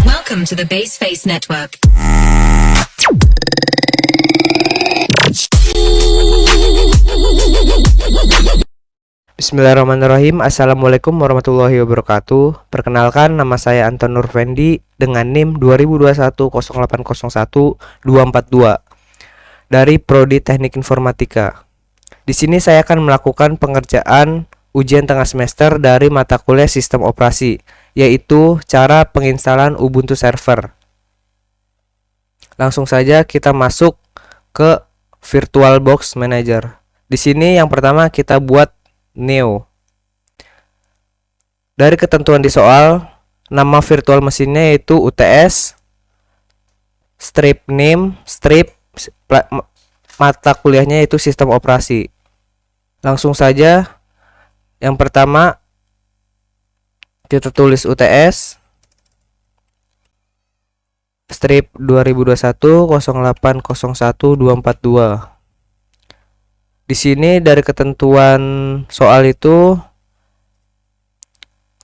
Welcome to the Baseface Network. Bismillahirrahmanirrahim. Assalamualaikum warahmatullahi wabarakatuh. Perkenalkan, nama saya Anton Nurfendi dengan NIM 20210801-242 dari Prodi Teknik Informatika. Di sini saya akan melakukan pengerjaan ujian tengah semester dari mata kuliah Sistem Operasi, yaitu cara penginstalan Ubuntu Server. Langsung saja kita masuk ke VirtualBox Manager. Di sini yang pertama kita buat new. Dari ketentuan di soal, nama virtual mesinnya yaitu UTS, strip name, strip mata kuliahnya yaitu sistem operasi. Langsung saja, yang pertama kita tulis UTS strip 202108010242. Di sini dari ketentuan soal itu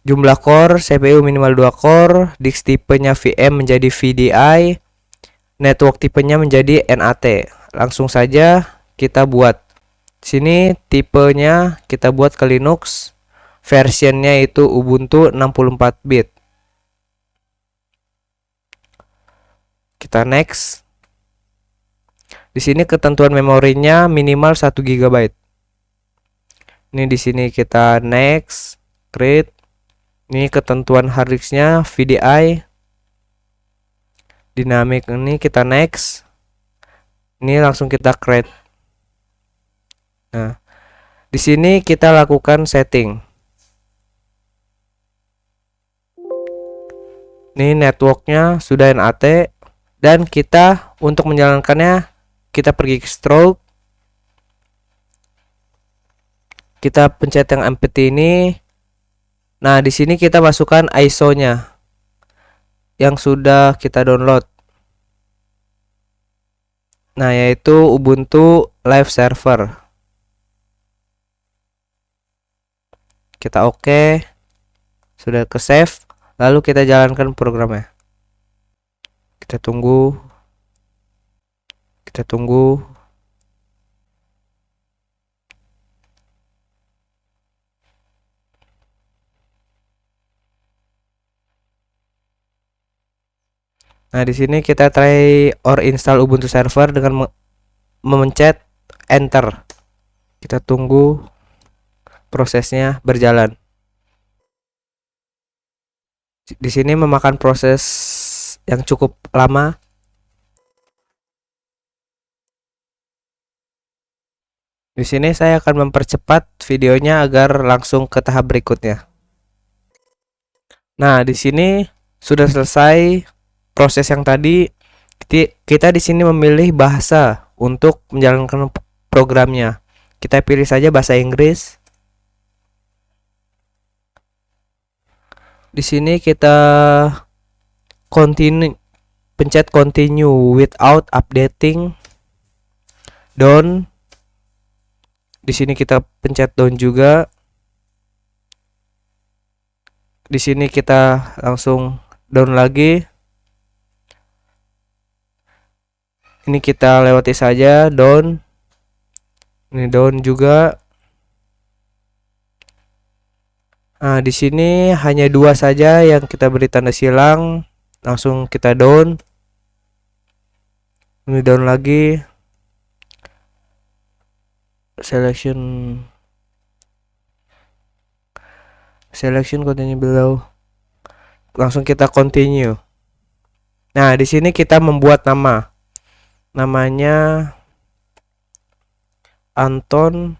jumlah core CPU minimal 2 core, disk tipenya VM menjadi VDI, network tipenya menjadi NAT. Langsung saja kita buat. Di sini tipenya kita buat ke Linux, versionnya itu Ubuntu 64 bit. Kita next. Di sini ketentuan memorinya minimal 1 GB. Ini di sini kita next, create. Ini ketentuan hard disknya VDI. Dynamic ini kita next. Ini langsung kita create. Nah, di sini kita lakukan setting. Ini networknya sudah NAT dan kita untuk menjalankannya kita pergi ke stroke, kita pencet yang empty ini. Nah, di sini kita masukkan ISO-nya yang sudah kita download. Nah, yaitu Ubuntu Live Server. Kita oke, sudah ke save, lalu kita jalankan programnya. Kita tunggu. Nah, di sini kita try or install Ubuntu Server dengan memencet enter. Kita tunggu prosesnya berjalan. Di sini memakan proses yang cukup lama. Di sini saya akan mempercepat videonya agar langsung ke tahap berikutnya. Nah, di sini sudah selesai proses yang tadi. Kita di sini memilih bahasa untuk menjalankan programnya. Kita pilih saja bahasa Inggris. Di sini kita pencet continue without updating. Done. Di sini kita pencet down juga. Di sini kita langsung down lagi. Ini kita lewati saja, down. Ini down juga. Nah, di sini hanya 2 saja yang kita beri tanda silang. Langsung kita down. Ini down lagi. Selection continue below. Langsung kita continue. Nah, di sini kita membuat nama. Namanya Anton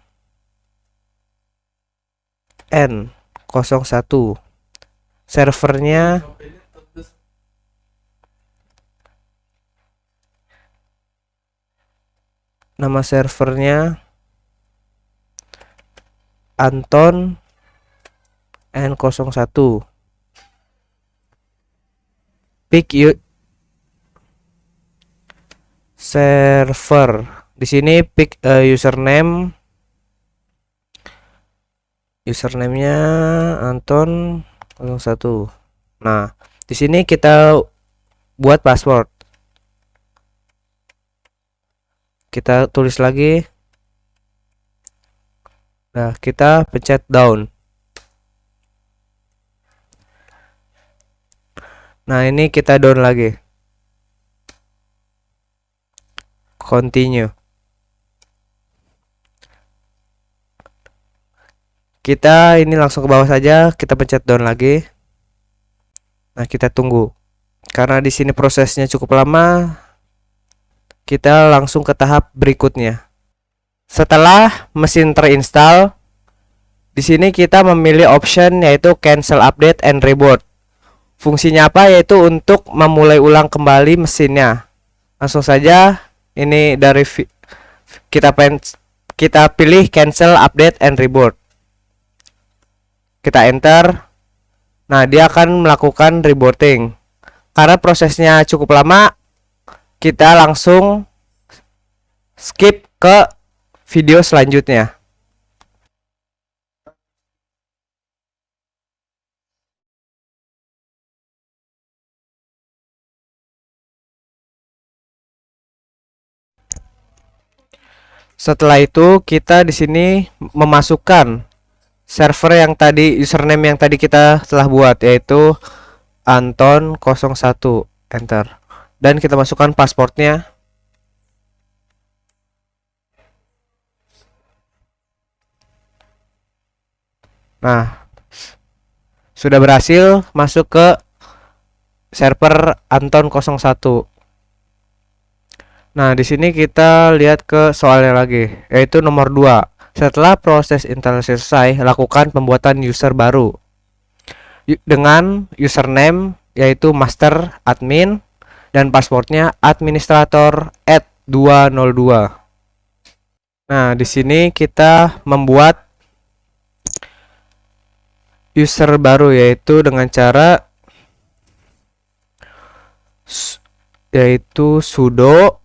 N01. Servernya nama servernya Anton N01. Pick server. Di sini pick username. Username-nya Anton 01. Nah, di sini kita buat password. Kita tulis lagi. Nah, kita pencet down. Nah, ini kita down lagi. Continue. Kita ini langsung ke bawah saja, kita pencet down lagi. Nah, kita tunggu. Karena di sini prosesnya cukup lama, kita langsung ke tahap berikutnya. Setelah mesin terinstall, di sini kita memilih option yaitu cancel update and reboot. Fungsinya apa? Yaitu untuk memulai ulang kembali mesinnya. Langsung saja ini dari kita pilih cancel update and reboot. Kita enter. Nah, dia akan melakukan rebooting. Karena prosesnya cukup lama, kita langsung skip ke video selanjutnya. Setelah itu kita di sini memasukkan server yang tadi, username yang tadi kita telah buat, yaitu Anton01, enter. Dan kita masukkan passwordnya. Nah, sudah berhasil masuk ke server Anton01. Nah, di sini kita lihat ke soalnya lagi, yaitu nomor 2. Setelah proses install selesai, lakukan pembuatan user baru dengan username yaitu master admin dan passwordnya administrator @202. Nah, di sini kita membuat user baru yaitu dengan cara yaitu sudo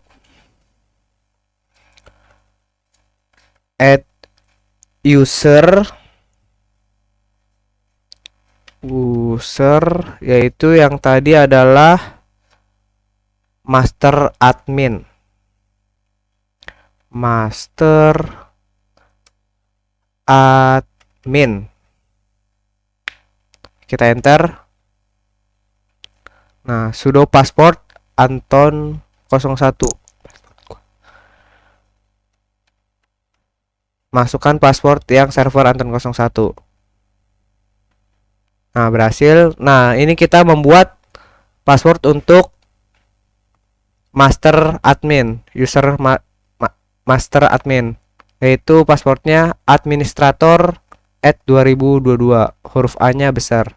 user yaitu yang tadi adalah master admin. Kita enter. Nah, sudo password Anton01. Masukkan password yang server Anton01. Nah, berhasil. Nah, ini kita membuat password untuk master admin, master admin, yaitu passwordnya administrator @2022, huruf A nya besar.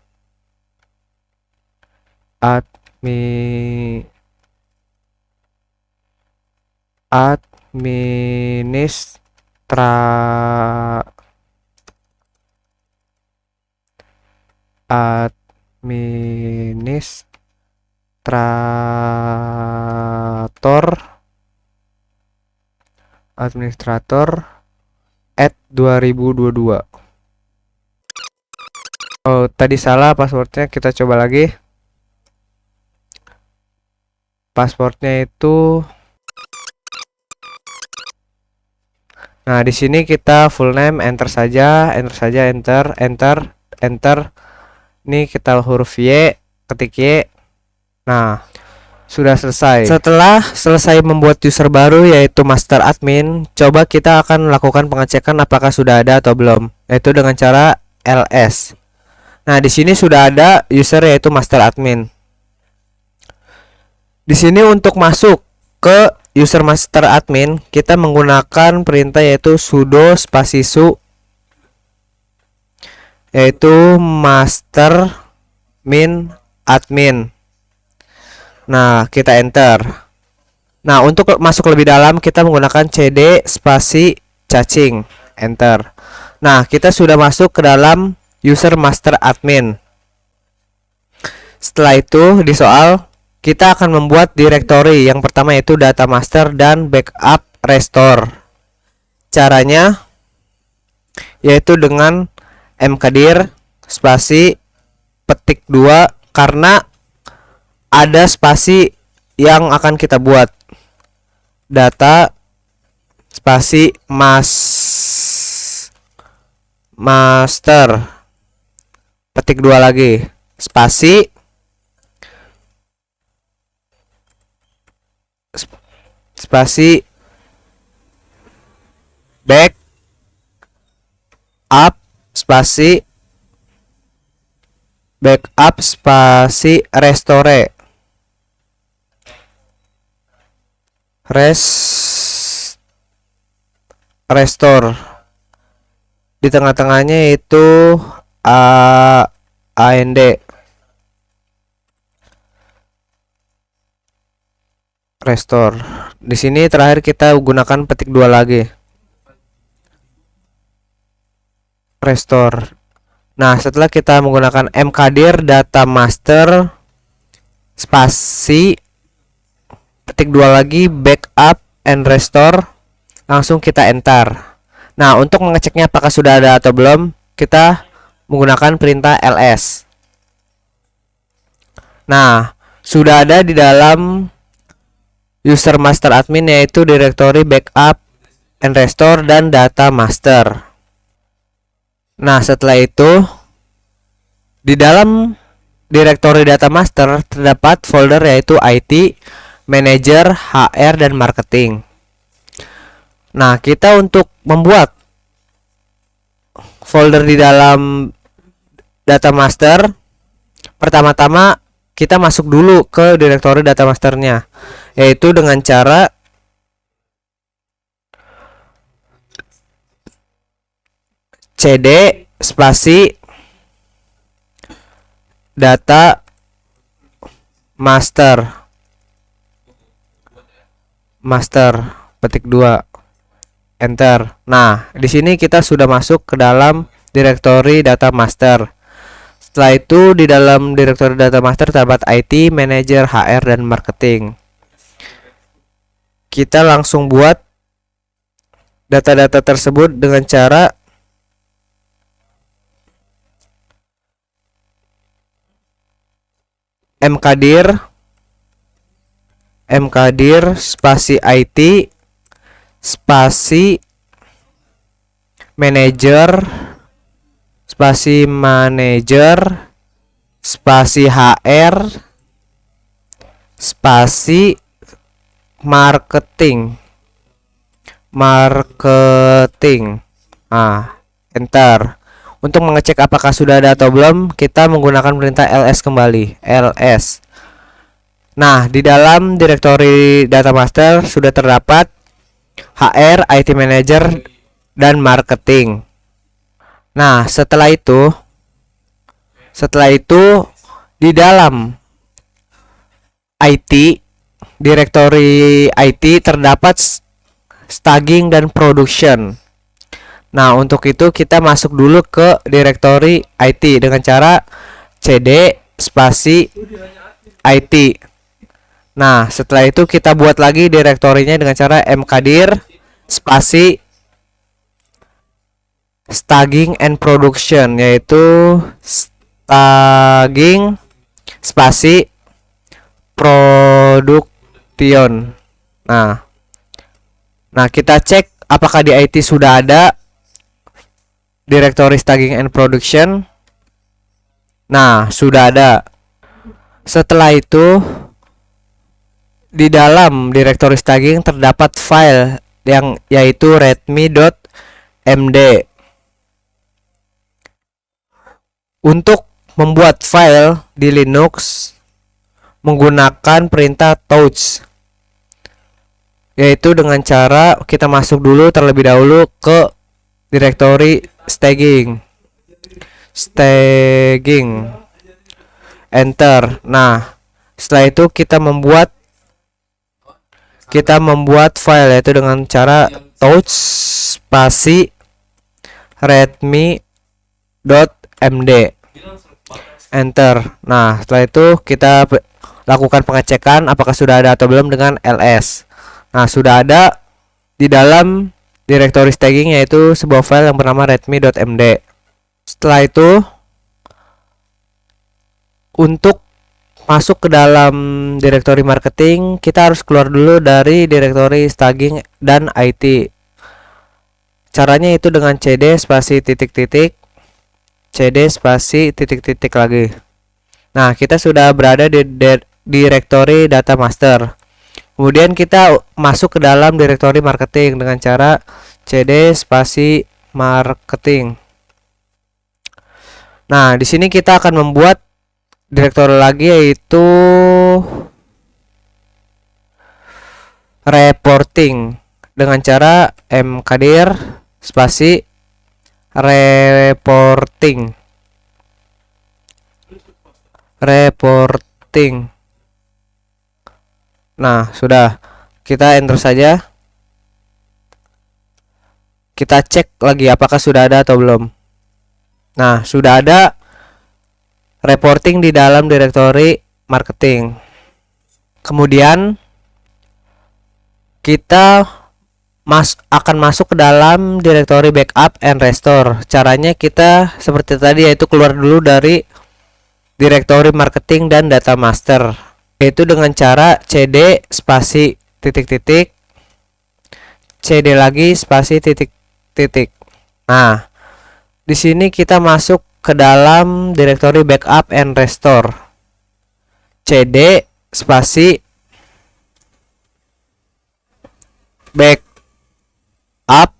Administrator @2022. Oh, tadi salah passwordnya, kita coba lagi. Passwordnya itu. Nah, di sini kita full name, enter saja, enter. Ini kita huruf Y, ketik Y. Nah, sudah selesai. Setelah selesai membuat user baru yaitu master admin, coba kita akan melakukan pengecekan apakah sudah ada atau belum, yaitu dengan cara ls. Nah, di sini sudah ada user yaitu master admin. Di sini untuk masuk ke user master admin, kita menggunakan perintah yaitu sudo spasi su, yaitu master min admin. Nah, kita enter. Nah, untuk masuk lebih dalam kita menggunakan cd spasi cacing, enter. Nah, kita sudah masuk ke dalam user master admin. Setelah itu di soal kita akan membuat directory. Yang pertama yaitu data master dan backup restore. Caranya yaitu dengan mkdir spasi petik 2, karena ada spasi yang akan kita buat. Data spasi master. Petik 2 lagi. Spasi back up spasi backup spasi restore restore. Di tengah-tengahnya itu AND. Restore. Di sini terakhir kita gunakan petik 2 lagi. Restore. Nah, setelah kita menggunakan mkdir data master spasi petik 2 lagi backup and restore, langsung kita enter. Nah, untuk mengeceknya apakah sudah ada atau belum, kita menggunakan perintah ls. Nah, sudah ada di dalam user master admin, yaitu direktori backup and restore dan data master. Nah, setelah itu di dalam direktori data master terdapat folder yaitu IT, manager, HR, dan marketing. Nah, kita untuk membuat folder di dalam data master, pertama-tama kita masuk dulu ke direktori data masternya, yaitu dengan cara cd spasi data master petik 2 enter. Nah, di sini kita sudah masuk ke dalam direktori data master. Setelah itu di dalam direktori data master terdapat IT, manager, HR, dan marketing. Kita langsung buat data-data tersebut dengan cara mkdir spasi IT spasi manager spasi HR spasi marketing. Nah, enter. Untuk mengecek apakah sudah ada atau belum, kita menggunakan perintah ls kembali. ls. Nah, di dalam direktori data master sudah terdapat HR, IT manager, dan marketing. Nah, setelah itu di dalam IT, direktori IT terdapat staging dan production. Nah, untuk itu kita masuk dulu ke direktori IT dengan cara cd spasi IT. Nah, setelah itu kita buat lagi direktorinya dengan cara mkdir spasi staging and production, yaitu staging spasi production. Nah, kita cek apakah di IT sudah ada direktori staging and production. Nah, sudah ada. Setelah itu di dalam direktori staging terdapat file yang yaitu readme.md. Untuk membuat file di Linux menggunakan perintah touch, yaitu dengan cara kita masuk dulu terlebih dahulu ke direktori staging enter. Nah, setelah itu kita membuat file yaitu dengan cara touch spasi readme.md enter. Nah, setelah itu kita lakukan pengecekan apakah sudah ada atau belum dengan ls. Nah, sudah ada di dalam direktori staging, yaitu sebuah file yang bernama readme.md. Setelah itu untuk masuk ke dalam direktori marketing, kita harus keluar dulu dari direktori staging dan IT. Caranya itu dengan cd spasi titik-titik, cd spasi titik-titik lagi. Nah, kita sudah berada di direktori data master. Kemudian kita masuk ke dalam direktori marketing dengan cara cd spasi marketing. Nah, di sini kita akan membuat direktori lagi, yaitu reporting dengan cara mkdir spasi reporting. Nah, sudah, kita enter saja. Kita cek lagi apakah sudah ada atau belum. Nah, sudah ada reporting di dalam direktori marketing. Kemudian kita akan masuk ke dalam direktori backup and restore. Caranya kita seperti tadi, yaitu keluar dulu dari direktori marketing dan data master, yaitu dengan cara cd spasi titik-titik, cd lagi spasi titik-titik. Nah, di sini kita masuk ke dalam direktori backup and restore, cd spasi backup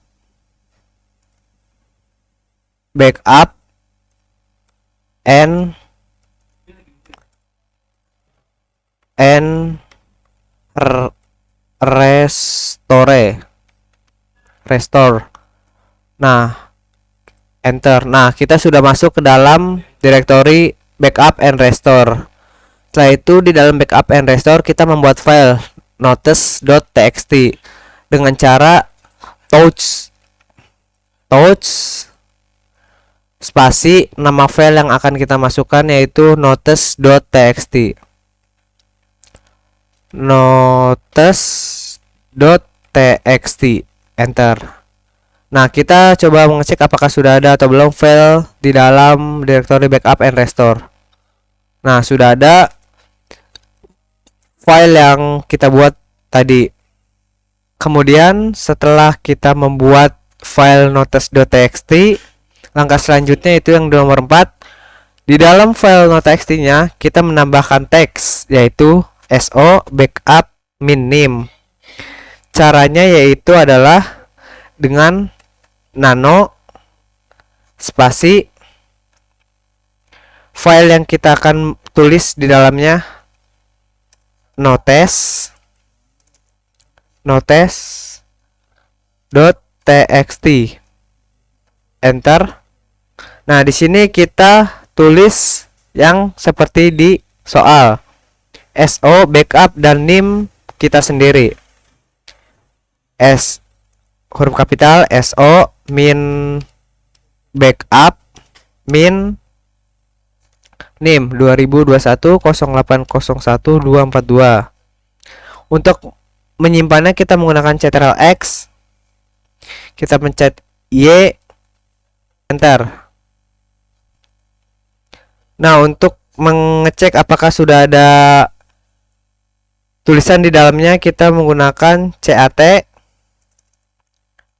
and restore. Nah, enter. Nah, kita sudah masuk ke dalam direktori backup and restore. Setelah itu di dalam backup and restore kita membuat file notes.txt dengan cara touch spasi nama file yang akan kita masukkan, yaitu notes.txt. Enter. Nah, kita coba mengecek apakah sudah ada atau belum file di dalam direktori backup and restore. Nah, sudah ada file yang kita buat tadi. Kemudian setelah kita membuat file notes.txt, langkah selanjutnya itu yang nomor 4. Di dalam file notes.txt-nya kita menambahkan teks, yaitu so backup min name. Caranya yaitu adalah dengan nano spasi file yang kita akan tulis di dalamnya notes.txt. Enter. Nah, di sini kita tulis yang seperti di soal, so backup dan name kita sendiri. Huruf kapital so min backup min name 202108010242. Untuk menyimpannya kita menggunakan Ctrl X, kita pencet Y, enter. Nah, untuk mengecek apakah sudah ada tulisan di dalamnya, kita menggunakan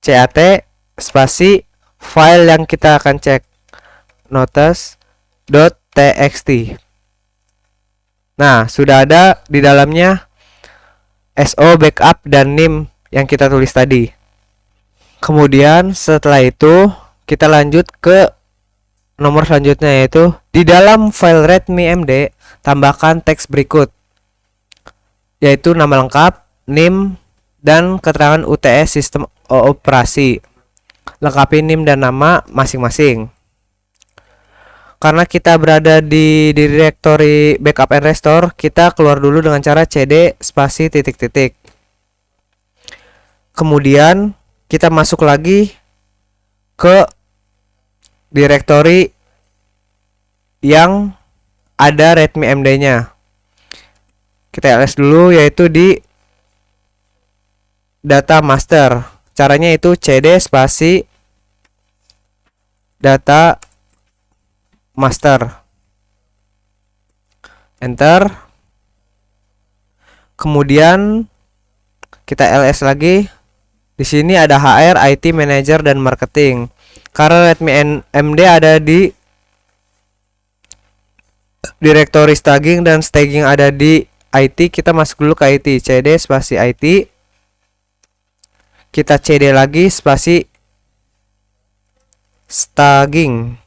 cat spasi file yang kita akan cek, notes.txt. Nah, sudah ada di dalamnya so backup dan name yang kita tulis tadi. Kemudian setelah itu kita lanjut ke nomor selanjutnya, yaitu di dalam file readme.md tambahkan teks berikut, yaitu nama lengkap, name, dan keterangan UTS sistem operasi. Lengkapi NIM dan nama masing-masing. Karena kita berada di direktori backup and restore, kita keluar dulu dengan cara cd spasi titik-titik. Kemudian kita masuk lagi ke direktori yang ada readme.md-nya. Kita ls dulu, yaitu di data master. Caranya itu cd spasi data master. enter. Kemudian kita ls lagi. Di sini ada HR, IT, Manager, dan Marketing. Karena Redmi MD ada di direktori staging dan staging ada di IT, kita masuk dulu ke IT. CD spasi IT. Kita CD lagi spasi staging.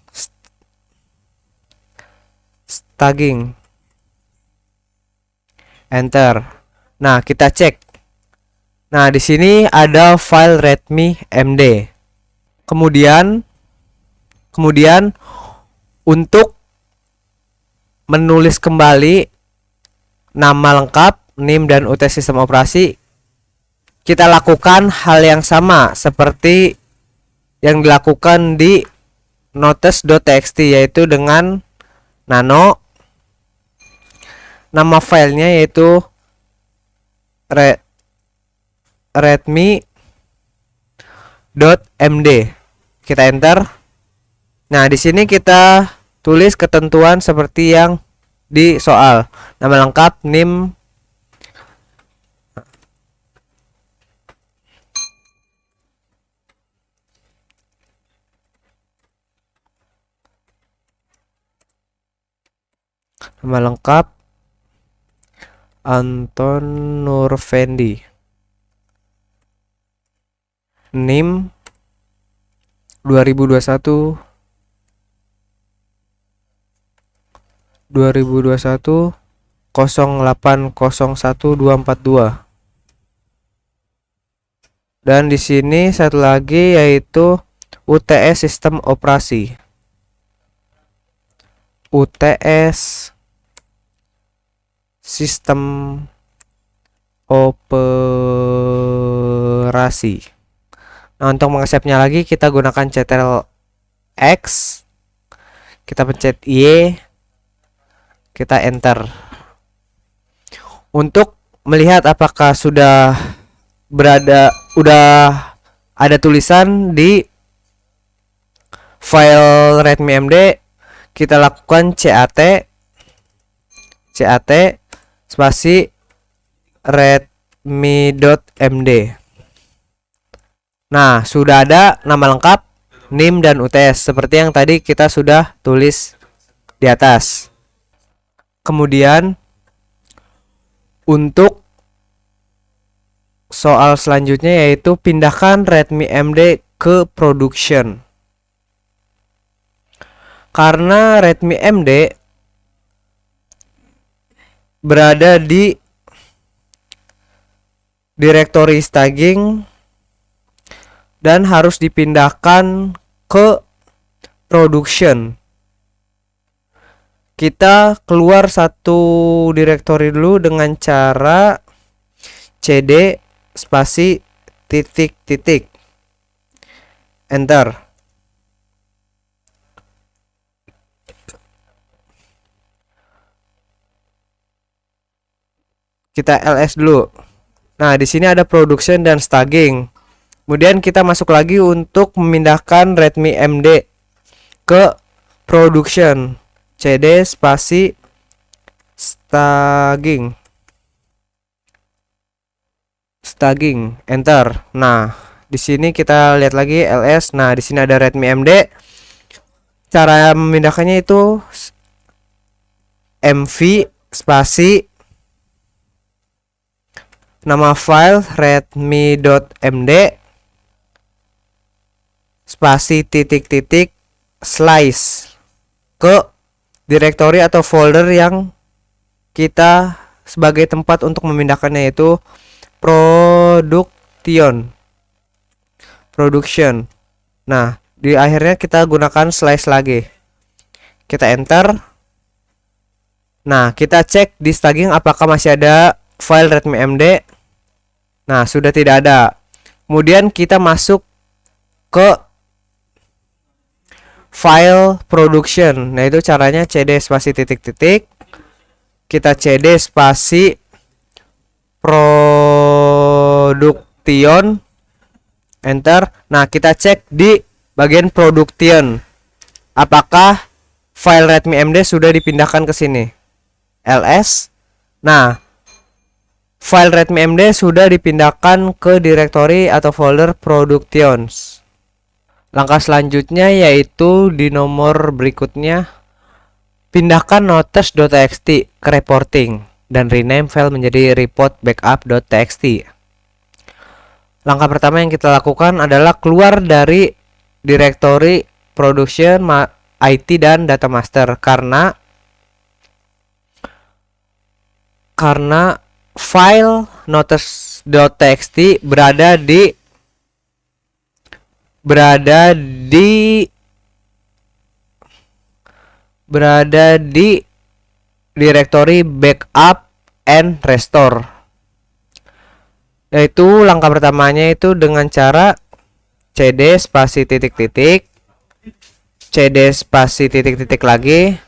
Staging. Enter. Nah, kita cek. Nah, di sini ada file Redmi MD. Kemudian untuk menulis kembali nama lengkap, NIM dan UT sistem operasi, kita lakukan hal yang sama seperti yang dilakukan di notes.txt, yaitu dengan nano, nama filenya yaitu redmi.md. Kita enter. Nah, di sini kita tulis ketentuan seperti yang di soal. Nama lengkap, NIM, nama lengkap Anton Nurfendi, NIM 2021 0801242. Dan di sini satu lagi yaitu UTS sistem operasi. UTS sistem operasi. Nah, untuk mengaksepnya lagi kita gunakan Ctrl X, kita pencet Y, kita enter. Untuk melihat apakah sudah ada tulisan di file Redmi MD, kita lakukan CAT spasi redmi.md. Nah, sudah ada nama lengkap, NIM, dan UTS seperti yang tadi kita sudah tulis di atas. Kemudian untuk soal selanjutnya yaitu pindahkan Redmi MD ke production. Karena Redmi MD berada di direktori staging dan harus dipindahkan ke production. Kita keluar satu direktori dulu dengan cara CD spasi titik enter. Kita ls dulu. Nah, di sini ada production dan staging. Kemudian kita masuk lagi untuk memindahkan Redmi MD ke production. CD spasi staging. Enter. Nah, di sini kita lihat lagi ls. Nah, di sini ada Redmi MD. Cara memindahkannya itu mv spasi nama file redmi.md spasi titik slice ke direktori atau folder yang kita sebagai tempat untuk memindahkannya, yaitu production. Nah, di akhirnya kita gunakan slice lagi. Kita enter. Nah, kita cek di staging apakah masih ada file Redmi MD. Nah, sudah tidak ada. Kemudian kita masuk ke file production. Nah, itu caranya CD spasi titik. Kita CD spasi production, enter. Nah, kita cek di bagian production apakah file Redmi MD sudah dipindahkan ke sini. ls. Nah, file readme.md sudah dipindahkan ke direktori atau folder productions. Langkah selanjutnya yaitu di nomor berikutnya, pindahkan notes.txt ke reporting dan rename file menjadi report backup.txt. Langkah pertama yang kita lakukan adalah keluar dari direktori production, IT, dan data master karena file notes.txt berada di direktori backup and restore. Yaitu langkah pertamanya itu dengan cara cd spasi titik-titik, cd spasi titik-titik lagi,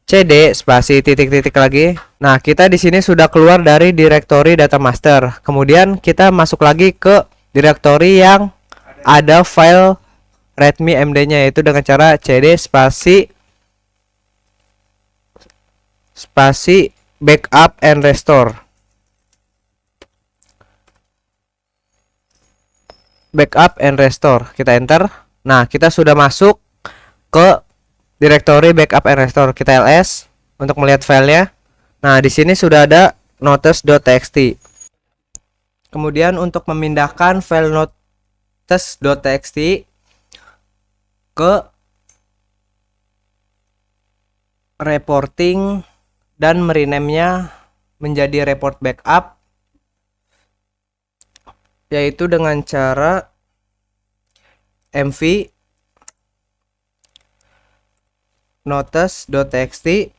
cd spasi titik-titik lagi. Nah, kita di sini sudah keluar dari direktori data master. Kemudian kita masuk lagi ke direktori yang ada file readme.md-nya, yaitu dengan cara cd spasi backup and restore. Backup and restore, kita enter. Nah, kita sudah masuk ke direktori backup and restore. Kita ls untuk melihat filenya. Nah, di sini sudah ada notes.txt. Kemudian untuk memindahkan file notes.txt ke reporting dan merename-nya menjadi report backup, yaitu dengan cara mv notes.txt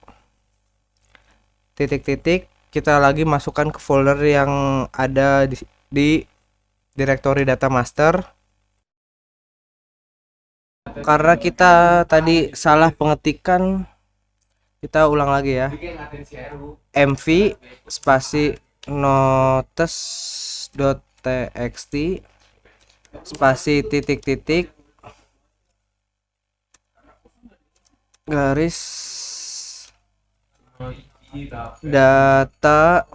titik-titik, kita lagi masukkan ke folder yang ada di direktori data master. Karena kita tadi salah pengetikan, kita ulang lagi ya. mv spasi notes.txt spasi titik-titik garis data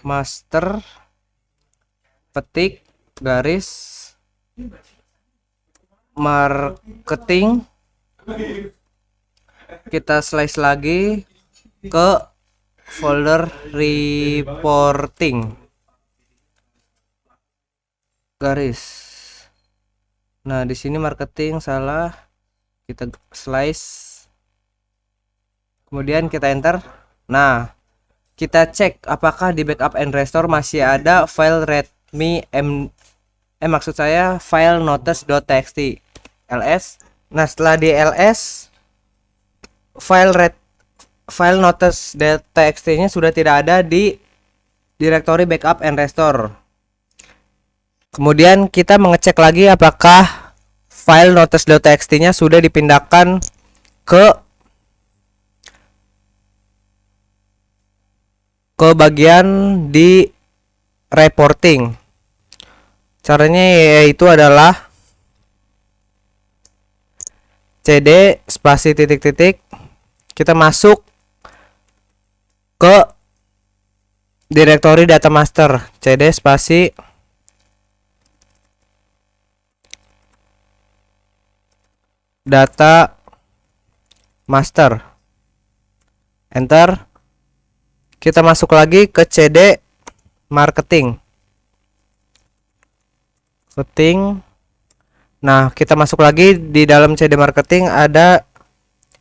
master petik garis marketing. Kita slice lagi ke folder reporting garis. Nah, di sini marketing salah, kita slice, kemudian kita enter. Nah, kita cek apakah di backup and restore masih ada file maksud saya file notes.txt. ls. Nah, setelah di ls, file notes.txt nya sudah tidak ada di direktori backup and restore. Kemudian kita mengecek lagi apakah file notes.txt nya sudah dipindahkan ke bagian di reporting. Caranya yaitu adalah cd spasi titik-titik, kita masuk ke direktori data master, cd spasi data master, enter. Kita masuk lagi ke cd marketing. Nah, kita masuk lagi di dalam cd marketing ada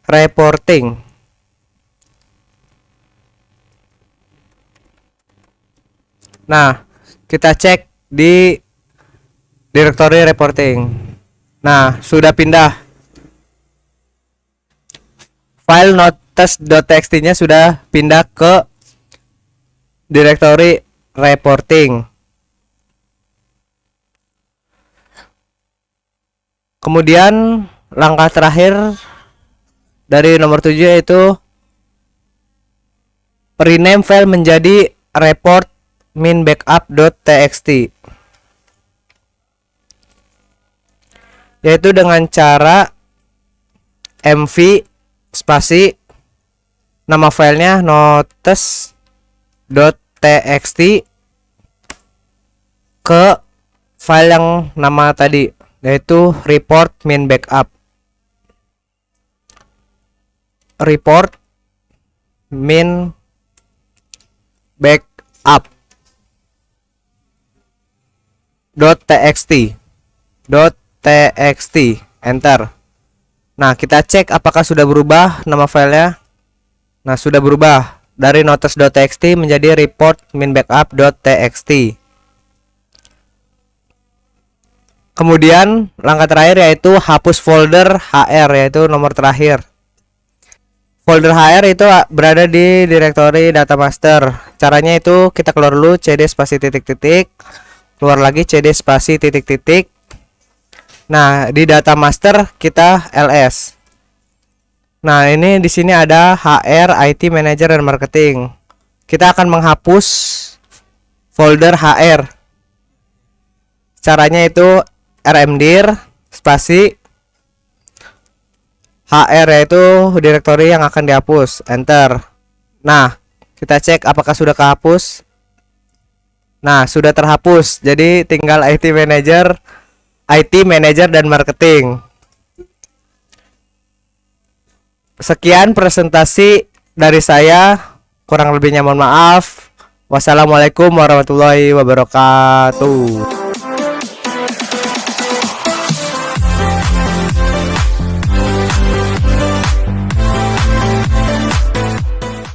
reporting. Nah, kita cek di direktori reporting. Nah, sudah pindah. File notes.txt nya sudah pindah ke direktori reporting. Kemudian langkah terakhir dari nomor 7 yaitu rename file menjadi report min backup.txt, yaitu dengan cara mv spasi nama filenya notes.txt ke file yang nama tadi, yaitu report min backup. Report min backup .txt enter. Nah, kita cek apakah sudah berubah nama filenya. Nah, sudah berubah dari notes.txt menjadi report min backup.txt. Kemudian langkah terakhir yaitu hapus folder HR, yaitu nomor terakhir. Folder HR itu berada di direktori data master. Caranya itu kita keluar dulu cd spasi titik-titik, keluar lagi cd spasi titik-titik. Nah, di data master kita ls. Nah, ini di sini ada HR, IT, manager, dan marketing. Kita akan menghapus folder HR. Caranya itu rmdir spasi HR, yaitu direktori yang akan dihapus, enter. Nah, kita cek apakah sudah kehapus. Nah, sudah terhapus. Jadi tinggal IT manager dan marketing. Sekian presentasi dari saya, kurang lebihnya mohon maaf. Wassalamualaikum warahmatullahi wabarakatuh.